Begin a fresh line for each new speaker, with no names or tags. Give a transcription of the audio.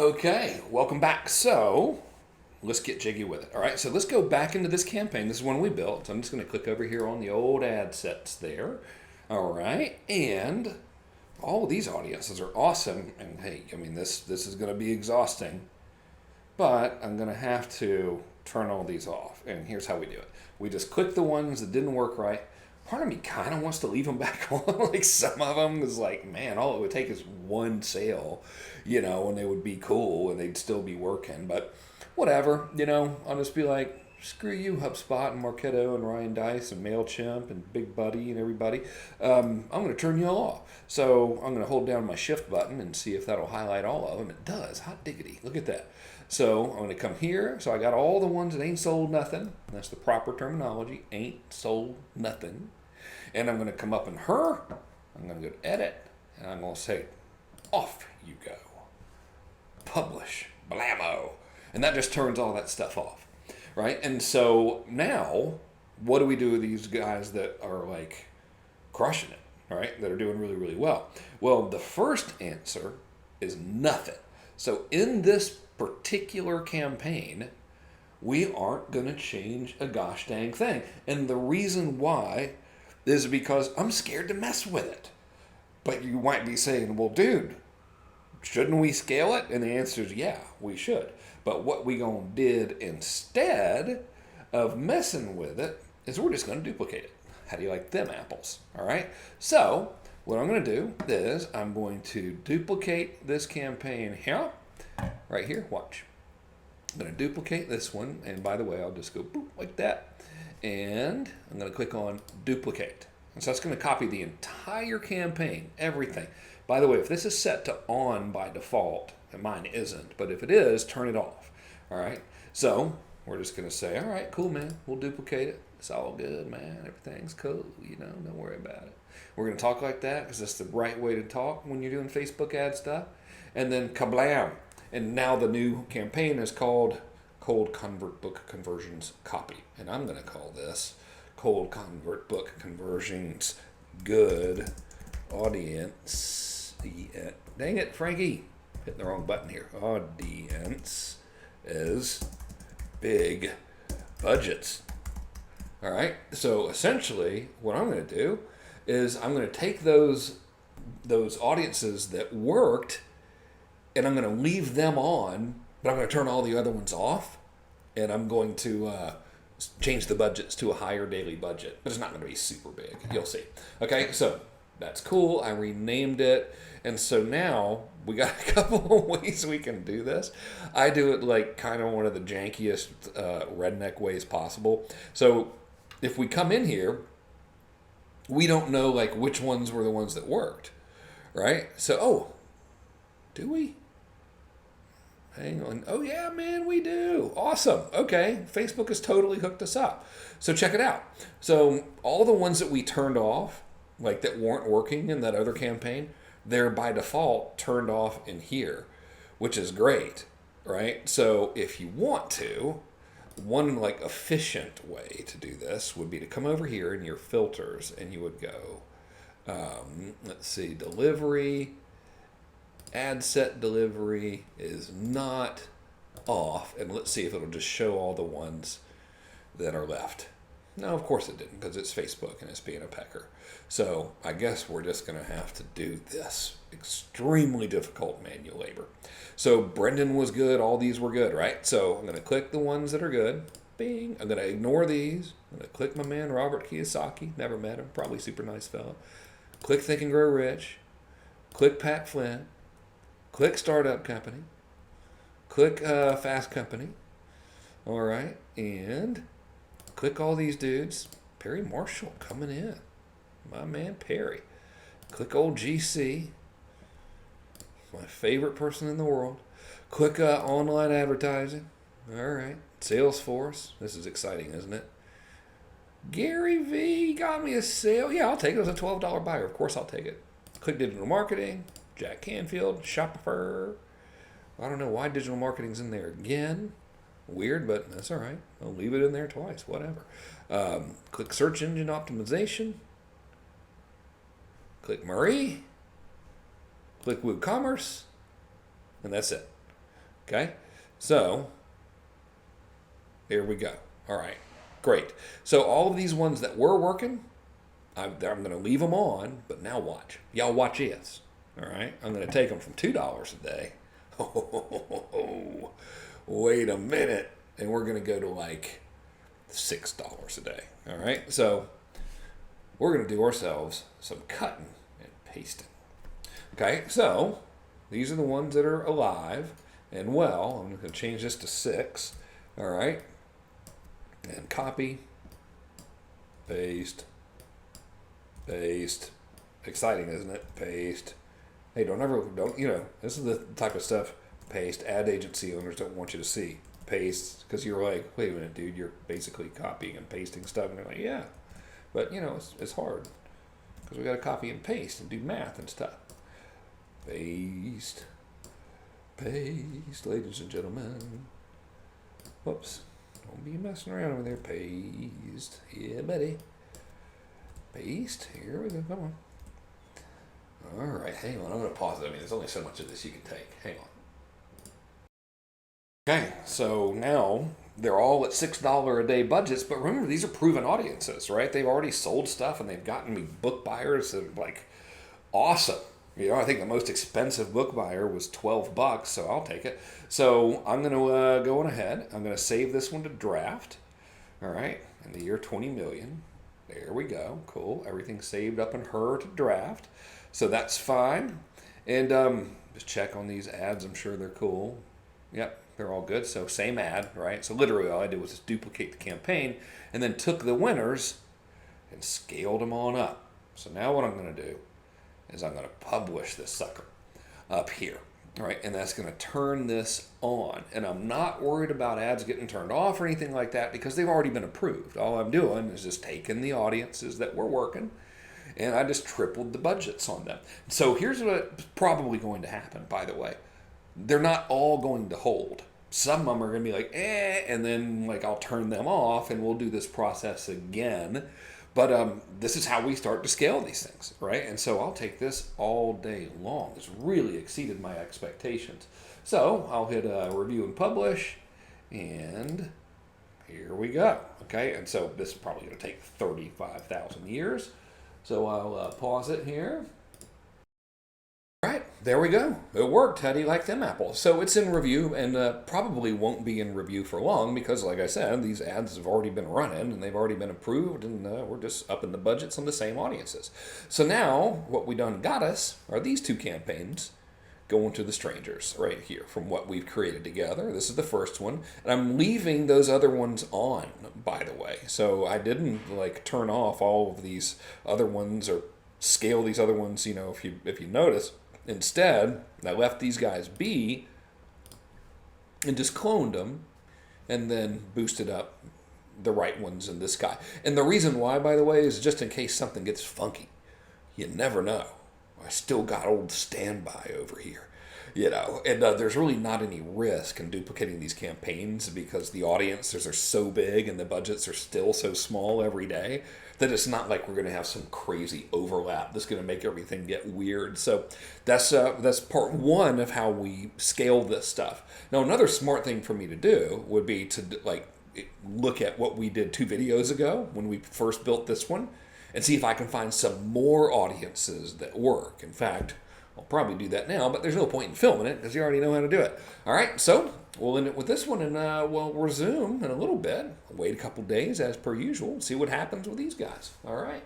Okay, welcome back. So let's get jiggy with it. All right, so let's go back into this campaign. This is one we built. So I'm just going to click over here on the old ad sets there. All right, and all of these audiences are awesome. And hey, I mean, this is going to be exhausting, but I'm going to have to turn all these off. And here's how we do it. We just click the ones that didn't work right. Part of me kind of wants to leave them back on. Like some of them is like, man, all it would take is one sale, and they would be cool and they'd still be working. But whatever, I'll just be like, screw you, HubSpot and Marketo and Ryan Dice and MailChimp and Big Buddy and everybody. I'm going to turn you all off. So I'm going to hold down my shift button and see if that'll highlight all of them. It does. Hot diggity. Look at that. So I'm going to come here. So I got all the ones that ain't sold nothing. That's the proper terminology. Ain't sold nothing. And I'm going to come up in her. I'm going to go to edit. And I'm going to say, off you go. Publish. Blammo. And that just turns all that stuff off. Right? And so now, what do we do with these guys that are like crushing it? Right? That are doing really, really well. Well, the first answer is nothing. So in this particular campaign, we aren't going to change a gosh dang thing. And the reason why is because I'm scared to mess with it. But you might be saying, well, dude, shouldn't we scale it? And the answer is, yeah, we should. But what we gonna did instead of messing with it is we're just gonna duplicate it. How do you like them apples? All right. So what I'm gonna do is I'm going to duplicate this campaign here, right here. Watch. I'm gonna duplicate this one, and by the way, I'll just go boop like that. And I'm going to click on duplicate. And so that's going to copy the entire campaign, everything. By the way, if this is set to on by default, and mine isn't, but if it is, turn it off. All right. So we're just going to say, all right, cool, man. We'll duplicate it. It's all good, man. Everything's cool. Don't worry about it. We're going to talk like that because that's the right way to talk when you're doing Facebook ad stuff. And then kablam. And now the new campaign is called Cold Convert Book Conversions Copy. And I'm going to call this Cold Convert Book Conversions Good Audience. Dang it, Frankie. Hitting the wrong button here. Audience is big budgets. All right. So essentially, what I'm going to do is I'm going to take those audiences that worked and I'm going to leave them on, but I'm going to turn all the other ones off, and I'm going to change the budgets to a higher daily budget. But it's not going to be super big. You'll see. Okay, so that's cool. I renamed it. And so now we got a couple of ways we can do this. I do it like kind of one of the jankiest redneck ways possible. So if we come in here, we don't know like which ones were the ones that worked, right? So, do we? Hang on. Oh, yeah, man, we do. Awesome. Okay. Facebook has totally hooked us up. So check it out. So all the ones that we turned off, like that weren't working in that other campaign, they're by default turned off in here, which is great, right? So if you want to, one like efficient way to do this would be to come over here in your filters and you would go, let's see, delivery. Ad set delivery is not off, and let's see if it'll just show all the ones that are left. No, of course it didn't, because it's Facebook and it's being a pecker. So I guess we're just going to have to do this extremely difficult manual labor. So Brendan was good. All these were good, right? So I'm going to click the ones that are good. Bing. I'm going to ignore these. I'm going to click my man Robert Kiyosaki. Never met him. Probably super nice fellow. Click Think and Grow Rich. Click Pat Flynn. Click Startup Company. Click Fast Company. All right. And click all these dudes. Perry Marshall coming in. My man Perry. Click old GC. My favorite person in the world. Click online advertising. All right. Salesforce. This is exciting, isn't it? Gary V got me a sale. Yeah, I'll take it as a $12 buyer. Of course I'll take it. Click digital marketing. Jack Canfield, Shopper. I don't know why digital marketing's in there again. Weird, but that's all right. I'll leave it in there twice, whatever. Click search engine optimization. Click Marie. Click WooCommerce. And that's it. Okay, so here we go. All right, great. So all of these ones that were working, I'm going to leave them on, but now watch. Y'all watch this. All right, I'm going to take them from $2 a day. Oh, wait a minute, and we're going to go to like $6 a day. All right, so we're going to do ourselves some cutting and pasting. Okay, so these are the ones that are alive and well. I'm going to change this to 6. All right, and copy, paste, paste. Exciting, isn't it? Paste. Hey, this is the type of stuff paste ad agency owners don't want you to see. Paste, because you're like, wait a minute, dude, you're basically copying and pasting stuff. And they're like, yeah, but it's hard because we got to copy and paste and do math and stuff. Paste, paste, ladies and gentlemen. Whoops, don't be messing around over there. Paste, yeah, buddy. Paste, here we go, come on. All right, hang on, I'm going to pause it. I mean, there's only so much of this you can take. Hang on. Okay, so now they're all at $6 a day budgets, but remember, these are proven audiences, right? They've already sold stuff and they've gotten me book buyers that are like awesome. I think the most expensive book buyer was $12, so I'll take it. So I'm going to go on ahead. I'm going to save this one to draft. All right, in the year 20 million. There we go. Cool. Everything's saved up in her to draft. So that's fine. And just check on these ads. I'm sure they're cool. Yep, they're all good. So same ad, right? So literally all I did was just duplicate the campaign and then took the winners and scaled them on up. So now what I'm going to do is I'm going to publish this sucker up here. All right, and that's going to turn this on. And I'm not worried about ads getting turned off or anything like that because they've already been approved. All I'm doing is just taking the audiences that were working and I just tripled the budgets on them. So here's what's probably going to happen, by the way. They're not all going to hold. Some of them are going to be like, and then like I'll turn them off and we'll do this process again. But this is how we start to scale these things, right? And so I'll take this all day long. It's really exceeded my expectations. So I'll hit review and publish, and here we go, okay? And so this is probably going to take 35,000 years. So I'll pause it here. All right, there we go. It worked. How do you like them apples? So it's in review and probably won't be in review for long because, like I said, these ads have already been running and they've already been approved and we're just upping the budgets on the same audiences. So now what we done got us are these two campaigns going to the strangers right here from what we've created together. This is the first one. And I'm leaving those other ones on, by the way. So I didn't like turn off all of these other ones or scale these other ones, if you notice. Instead, I left these guys be and just cloned them and then boosted up the right ones in this guy. And the reason why, by the way, is just in case something gets funky. You never know. I still got old standby over here, and there's really not any risk in duplicating these campaigns because the audiences are so big and the budgets are still so small every day that it's not like we're going to have some crazy overlap that's going to make everything get weird. So that's part one of how we scale this stuff. Now, another smart thing for me to do would be to look at what we did 2 videos ago when we first built this one and see if I can find some more audiences that work. In fact, I'll probably do that now, but there's no point in filming it because you already know how to do it. All right, so we'll end it with this one, and we'll resume in a little bit. Wait a couple days as per usual, see what happens with these guys. All right.